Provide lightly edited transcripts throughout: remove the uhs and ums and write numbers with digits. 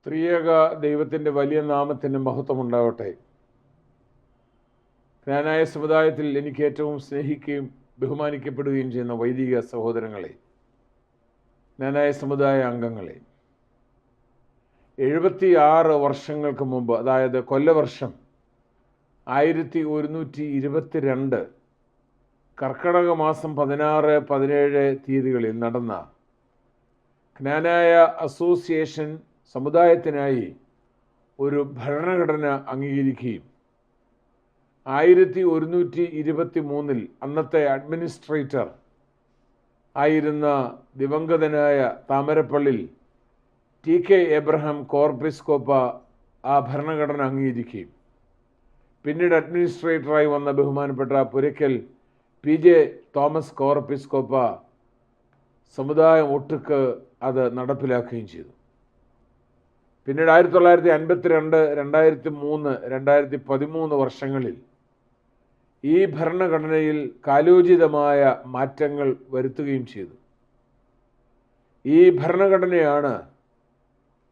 ത്രിയേക ദൈവത്തിൻ്റെ വലിയ നാമത്തിന് മഹത്വമുണ്ടാവട്ടെ. ജ്ഞാനായ സമുദായത്തിൽ എനിക്ക് ഏറ്റവും സ്നേഹിക്കുകയും ബഹുമാനിക്കപ്പെടുകയും ചെയ്യുന്ന വൈദിക സഹോദരങ്ങളെ, ജ്ഞാനായ സമുദായ അംഗങ്ങളെ, 76 വർഷങ്ങൾക്ക് മുമ്പ്, അതായത് കൊല്ലവർഷം 1122 കർക്കടക മാസം 16, 17 തീയതികളിൽ നടന്ന ജ്ഞാനായ അസോസിയേഷൻ സമുദായത്തിനായി ഒരു ഭരണഘടന അംഗീകരിക്കുകയും 1123 അന്നത്തെ അഡ്മിനിസ്ട്രേറ്റർ ആയിരുന്ന ദിവംഗതനായ താമരപ്പള്ളി TK എബ്രഹാം കോർപ്പിസ്കോപ്പ ആ ഭരണഘടന അംഗീകരിക്കുകയും പിന്നീട് അഡ്മിനിസ്ട്രേറ്ററായി വന്ന ബഹുമാനപ്പെട്ട പുരയ്ക്കൽ PJ തോമസ് കോർപ്പിസ്കോപ്പ സമുദായം ഒട്ടുക്ക് അത് നടപ്പിലാക്കുകയും ചെയ്തു. പിന്നീട് 1952, 2003, 2013 വർഷങ്ങളിൽ ഈ ഭരണഘടനയിൽ കാലോചിതമായ മാറ്റങ്ങൾ വരുത്തുകയും ചെയ്തു. ഈ ഭരണഘടനയാണ്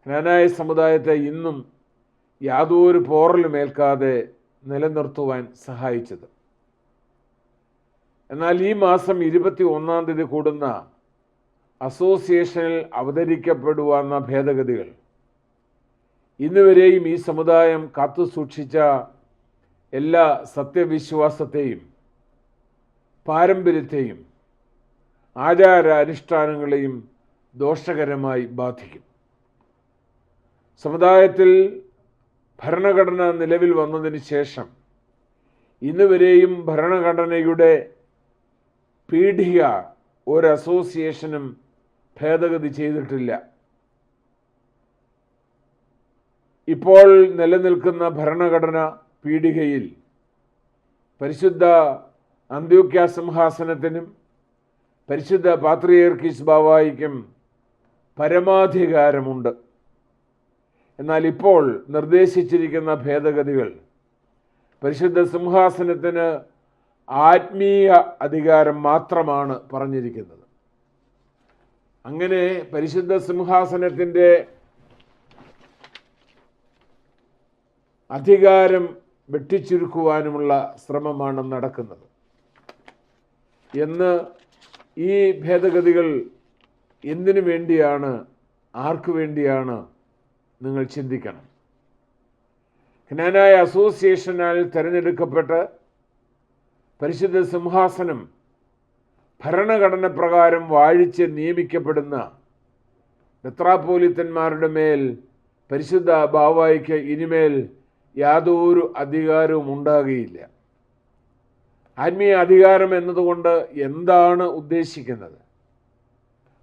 ജ്ഞാനായ സമുദായത്തെ ഇന്നും യാതൊരു പോറലുമേൽക്കാതെ നിലനിർത്തുവാൻ സഹായിച്ചത്. എന്നാൽ ഈ മാസം 21-ാം തീയതി കൂടുന്ന അസോസിയേഷനിൽ അവതരിക്കപ്പെടുവാന്ന ഭേദഗതികൾ ഇന്നുവരെയും ഈ സമുദായം കാത്തുസൂക്ഷിച്ച എല്ലാ സത്യവിശ്വാസത്തെയും പാരമ്പര്യത്തെയും ആചാര അനുഷ്ഠാനങ്ങളെയും ദോഷകരമായി ബാധിക്കും. സമുദായത്തിൽ ഭരണഘടന നിലവിൽ വന്നതിന് ശേഷം ഇന്നുവരെയും ഭരണഘടനയുടെ പീഠിക ഒരു അസോസിയേഷനും ഭേദഗതി ചെയ്തിട്ടില്ല. ഇപ്പോൾ നിലനിൽക്കുന്ന ഭരണഘടന പീഠികയിൽ പരിശുദ്ധ അന്ത്യോക്യ സിംഹാസനത്തിനും പരിശുദ്ധ പാത്രിയർക്കീസ് ബാവായിക്കും പരമാധികാരമുണ്ട്. എന്നാൽ ഇപ്പോൾ നിർദ്ദേശിച്ചിരിക്കുന്ന ഭേദഗതികൾ പരിശുദ്ധ സിംഹാസനത്തിന് ആത്മീയ അധികാരം മാത്രമാണ് പറഞ്ഞിരിക്കുന്നത്. അങ്ങനെ പരിശുദ്ധ സിംഹാസനത്തിൻ്റെ അധികാരം വെട്ടിച്ചുരുക്കുവാനുമുള്ള ശ്രമമാണ് നടക്കുന്നത് എന്ന് ഈ ഭേദഗതികൾ എന്തിനു വേണ്ടിയാണ്, ആർക്കു വേണ്ടിയാണ് നിങ്ങൾ ചിന്തിക്കണം. ജ്ഞാനായ അസോസിയേഷനാൽ തിരഞ്ഞെടുക്കപ്പെട്ട് പരിശുദ്ധ സിംഹാസനം ഭരണഘടന പ്രകാരം വാഴിച്ച് നിയമിക്കപ്പെടുന്ന മെത്രാപ്പോലിത്തന്മാരുടെ മേൽ പരിശുദ്ധ ബാവായിക്ക് ഇനിമേൽ യാതൊരു അധികാരവും ഉണ്ടാകുകയില്ല. ആത്മീയ അധികാരം എന്നതുകൊണ്ട് എന്താണ് ഉദ്ദേശിക്കുന്നത്?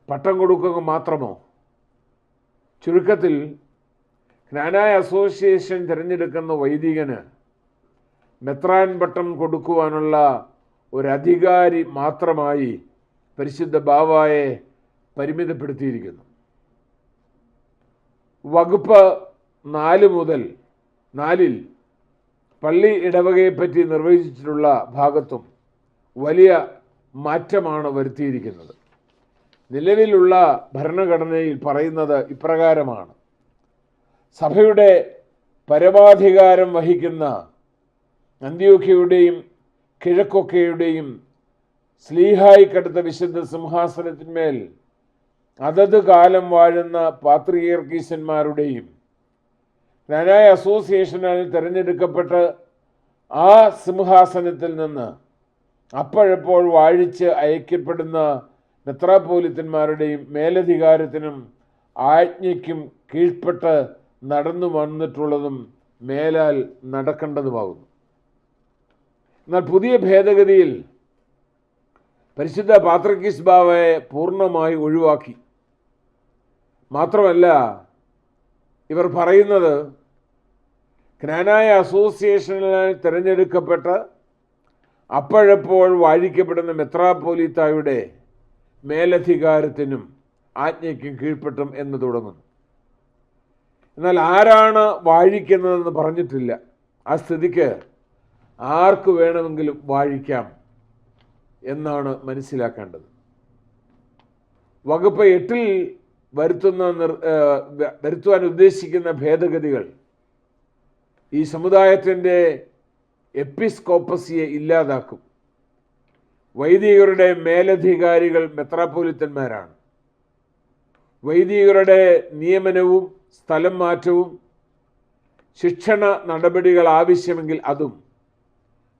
പട്ടം കൊടുക്കുക മാത്രമോ? ചുരുക്കത്തിൽ ജ്ഞാനായ അസോസിയേഷൻ തിരഞ്ഞെടുക്കുന്ന വൈദികന് മെത്രാൻ പട്ടം കൊടുക്കുവാനുള്ള ഒരു അധികാരി മാത്രമായി പരിശുദ്ധ ബാവായെ പരിമിതപ്പെടുത്തിയിരിക്കുന്നു. വകുപ്പ് 4 പള്ളി ഇടവകയെപ്പറ്റി നിർവചിച്ചിട്ടുള്ള ഭാഗത്തും വലിയ മാറ്റമാണ് വരുത്തിയിരിക്കുന്നത്. നിലവിലുള്ള ഭരണഘടനയിൽ പറയുന്നത് ഇപ്രകാരമാണ്: സഭയുടെ പരമാധികാരം വഹിക്കുന്ന അന്ത്യോക്യയുടെയും കിഴക്കൊക്കെയുടെയും സ്ലീഹായിക്കടുത്ത വിശുദ്ധ സിംഹാസനത്തിന്മേൽ അതത് കാലം വാഴുന്ന പാത്രിയർക്കീസന്മാരുടെയും ജ്ഞാനായ അസോസിയേഷനാൽ തിരഞ്ഞെടുക്കപ്പെട്ട് ആ സിംഹാസനത്തിൽ നിന്ന് അപ്പോഴപ്പോൾ വാഴിച്ച് അയക്കപ്പെടുന്ന മെത്രാപ്പോലിത്തന്മാരുടെയും മേലധികാരത്തിനും ആജ്ഞയ്ക്കും കീഴ്പ്പെട്ട് നടന്നു വന്നിട്ടുള്ളതും മേലാൽ നടക്കേണ്ടതുമാകുന്നു. എന്നാൽ പുതിയ ഭേദഗതിയിൽ പരിശുദ്ധ പാത്രിയർക്കീസ് ബാവയെ പൂർണ്ണമായി ഒഴിവാക്കി. മാത്രമല്ല, ഇവർ പറയുന്നത് ജ്ഞാനായ അസോസിയേഷനാൽ തിരഞ്ഞെടുക്കപ്പെട്ട് അപ്പോഴപ്പോൾ വാഴിക്കപ്പെടുന്ന മെത്രാപ്പോലീത്തായുടെ മേലധികാരത്തിനും ആജ്ഞയ്ക്കും കീഴ്പ്പെട്ടും എന്ന് തുടങ്ങുന്നു. എന്നാൽ ആരാണ് വാഴിക്കുന്നതെന്ന് പറഞ്ഞിട്ടില്ല. ആ സ്ഥിതിക്ക് ആർക്ക് വേണമെങ്കിലും വാഴിക്കാം എന്നാണ് മനസ്സിലാക്കേണ്ടത്. വകുപ്പ് 8 വരുത്തുവാൻ ഉദ്ദേശിക്കുന്ന ഭേദഗതികൾ ഈ സമുദായത്തിൻ്റെ എപ്പിസ്കോപ്പസിയെ ഇല്ലാതാക്കും. വൈദികരുടെ മേലധികാരികൾ മെത്രാപ്പോലിത്തന്മാരാണ്. വൈദികരുടെ നിയമനവും സ്ഥലം മാറ്റവും ശിക്ഷണ നടപടികൾ ആവശ്യമെങ്കിൽ അതും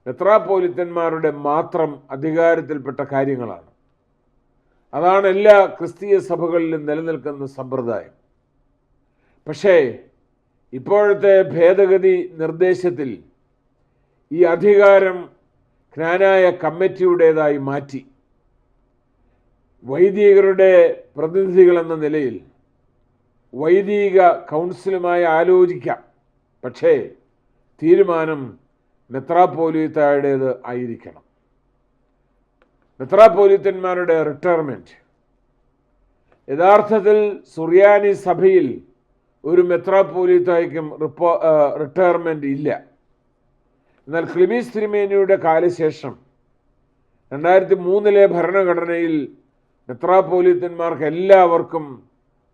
മെത്രാപ്പോലിത്തന്മാരുടെ മാത്രം അധികാരത്തിൽപ്പെട്ട കാര്യങ്ങളാണ്. അതാണ് എല്ലാ ക്രിസ്തീയ സഭകളിലും നിലനിൽക്കുന്ന സമ്പ്രദായം. പക്ഷേ ഇപ്പോഴത്തെ ഭേദഗതി നിർദ്ദേശത്തിൽ ഈ അധികാരം ജ്ഞാനായ കമ്മിറ്റിയുടേതായി മാറ്റി. വൈദികരുടെ പ്രതിനിധികളെന്ന നിലയിൽ വൈദിക കൗൺസിലുമായി ആലോചിക്കാം. പക്ഷേ തീരുമാനം മെത്രാപ്പോലീത്തായുടേത് ആയിരിക്കണം. മെത്രാപ്പോലീത്തന്മാരുടെ റിട്ടയർമെൻറ്റ്, യഥാർത്ഥത്തിൽ സുറിയാനി സഭയിൽ ഒരു മെത്രാപ്പോലീത്തായ്ക്കും റിട്ടയർമെൻറ്റ് ഇല്ല. എന്നാൽ ക്ലിമീസ് തിരുമേനിയുടെ കാലശേഷം 2003 ഭരണഘടനയിൽ മെത്രാപ്പോലീത്തന്മാർക്ക് എല്ലാവർക്കും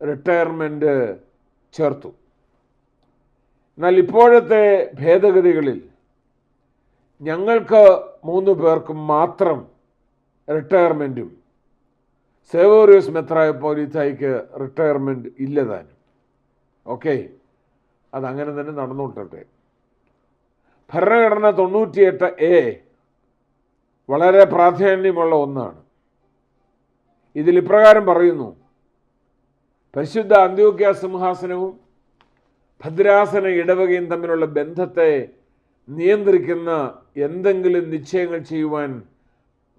റിട്ടയർമെൻറ്റ് ചേർത്തു. എന്നാൽ ഇപ്പോഴത്തെ ഭേദഗതികളിൽ ഞങ്ങൾക്ക് 3 പേർക്കും മാത്രം റിട്ടയർമെൻറ്റും സേവോറിയസ് മെത്രാപ്പോലീത്തായ്ക്ക് റിട്ടയർമെൻറ്റ് ഇല്ലതാനും. ഓക്കെ, അതങ്ങനെ തന്നെ നടന്നുകൊണ്ടേ. ഭരണഘടന 98A വളരെ പ്രാധാന്യമുള്ള ഒന്നാണ്. ഇതിൽ ഇപ്രകാരം പറയുന്നു: പരിശുദ്ധ അന്ത്യോക്യ സിംഹാസനവും ഭദ്രാസന ഇടവകയും തമ്മിലുള്ള ബന്ധത്തെ നിയന്ത്രിക്കുന്ന എന്തെങ്കിലും നിശ്ചയങ്ങൾ ചെയ്യുവാൻ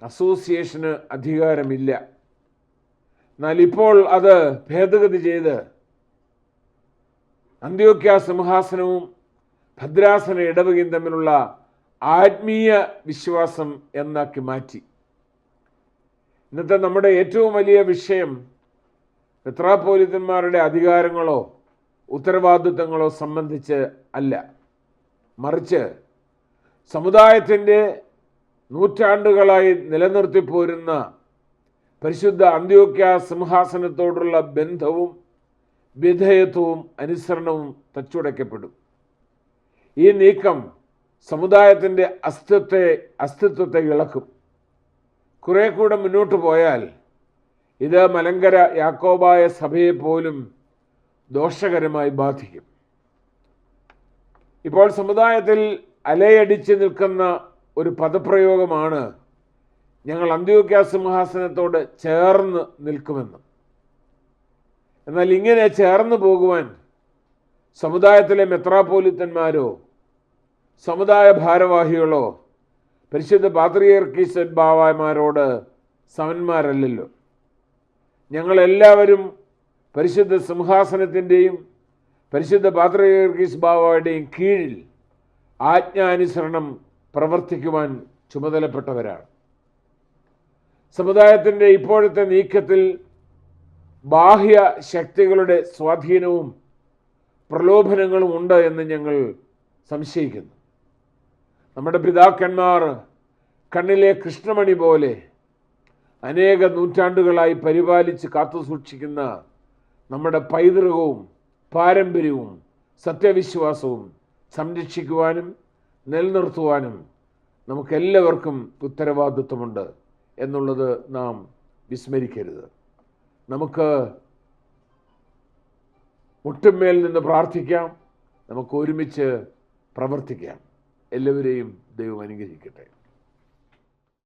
അസോസിയേഷന് അധികാരമില്ല. എന്നാൽ ഇപ്പോൾ അത് ഭേദഗതി ചെയ്ത് അന്ത്യോക്യ സിംഹാസനവും ഭദ്രാസന ഇടവകയും തമ്മിലുള്ള ആത്മീയ വിശ്വാസം എന്നാക്കി മാറ്റി. ഇന്നത്തെ നമ്മുടെ ഏറ്റവും വലിയ വിഷയം മെത്രാപ്പോലീത്തന്മാരുടെ അധികാരങ്ങളോ ഉത്തരവാദിത്തങ്ങളോ സംബന്ധിച്ച് അല്ല, മറിച്ച് സമുദായത്തിൻ്റെ നൂറ്റാണ്ടുകളായി നിലനിർത്തിപ്പോരുന്ന പരിശുദ്ധ അന്ത്യോക്യ സിംഹാസനത്തോടുള്ള ബന്ധവും വിധേയത്വവും അനുസരണവും തച്ചുടയ്ക്കപ്പെടും. ഈ നീക്കം സമുദായത്തിൻ്റെ അസ്തിത്വത്തെ ഇളക്കും. കുറെ കൂടെ മുന്നോട്ട് പോയാൽ ഇത് മലങ്കര യാക്കോബായ സഭയെ പോലും ദോഷകരമായി ബാധിക്കും. ഇപ്പോൾ സമുദായത്തിൽ അലയടിച്ച് നിൽക്കുന്ന ഒരു പദപ്രയോഗമാണ് ഞങ്ങൾ അന്ത്യോക്യ സിംഹാസനത്തോട് ചേർന്ന് നിൽക്കുമെന്ന്. എന്നാൽ ഇങ്ങനെ ചേർന്ന് പോകുവാൻ സമുദായത്തിലെ മെത്രാപ്പോലിത്തന്മാരോ സമുദായ ഭാരവാഹികളോ പരിശുദ്ധ പാത്രിയർക്കീസ് ബാവാമാരോട് സമന്മാരല്ലല്ലോ. ഞങ്ങളെല്ലാവരും പരിശുദ്ധ സിംഹാസനത്തിൻ്റെയും പരിശുദ്ധ പാത്രിയർക്കീസ് ബാവയുടെയും കീഴിൽ ആജ്ഞാനുസരണം പ്രവർത്തിക്കുവാൻ ചുമതലപ്പെട്ടവരാണ്. സമുദായത്തിൻ്റെ ഇപ്പോഴത്തെ നീക്കത്തിൽ ബാഹ്യ ശക്തികളുടെ സ്വാധീനവും പ്രലോഭനങ്ങളും ഉണ്ട് എന്ന് ഞങ്ങൾ സംശയിക്കുന്നു. നമ്മുടെ പിതാക്കന്മാർ കണ്ണിലെ കൃഷ്ണമണി പോലെ അനേക നൂറ്റാണ്ടുകളായി പരിപാലിച്ച് കാത്തുസൂക്ഷിക്കുന്ന നമ്മുടെ പൈതൃകവും പാരമ്പര്യവും സത്യവിശ്വാസവും സംരക്ഷിക്കുവാനും നിലനിർത്തുവാനും നമുക്കെല്ലാവർക്കും ഉത്തരവാദിത്വമുണ്ട് എന്നുള്ളത് നാം വിസ്മരിക്കരുത്. നമുക്ക് മുട്ടുമേൽ നിന്ന് പ്രാർത്ഥിക്കാം, നമുക്ക് ഒരുമിച്ച് പ്രവർത്തിക്കാം. എല്ലാവരെയും ദൈവം അനുഗ്രഹിക്കട്ടെ.